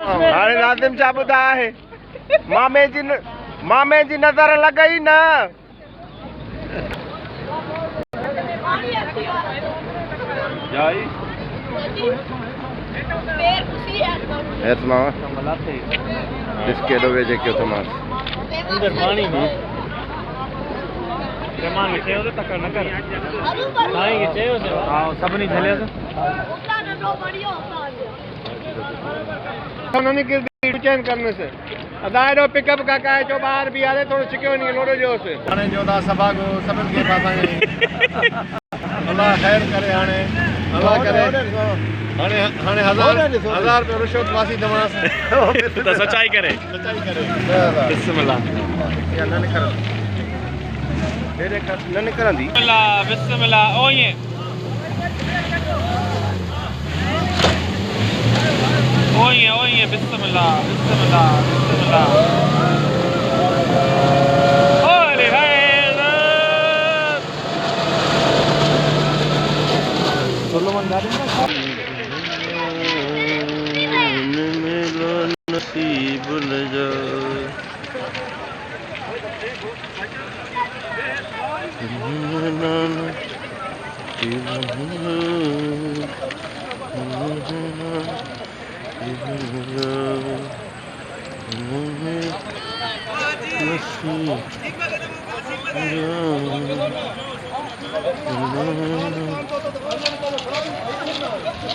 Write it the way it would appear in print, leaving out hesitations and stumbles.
हाणे नाज़िम छा ॿुधाए मामे जी नज़र लॻई न। बिस्केट वेझे कयो थमास पानी में रहमान के चयो त तक न कर साईं के चयो से हां सभनी झले से उन्होंने के चेंज करने से अदायरो पिकअप का काहे जो बाहर भी आले थोड़ो छिक्यो नहीं लोडो जो से हाणे जो दा सभा को सबन के पासा अल्लाह खैर करे हाणे अल्लाह करे हाणे हाणे 1000 रुपया रिश्वत वासी दमास त सच्चाई करे बिस्मिल्लाह या न निकर तेरे का न निकरंदी बिस्मिल्लाह ओ ये बिस्मिल्लाह ओले सुलेमान गाड़ी मेरा नसीब न जाए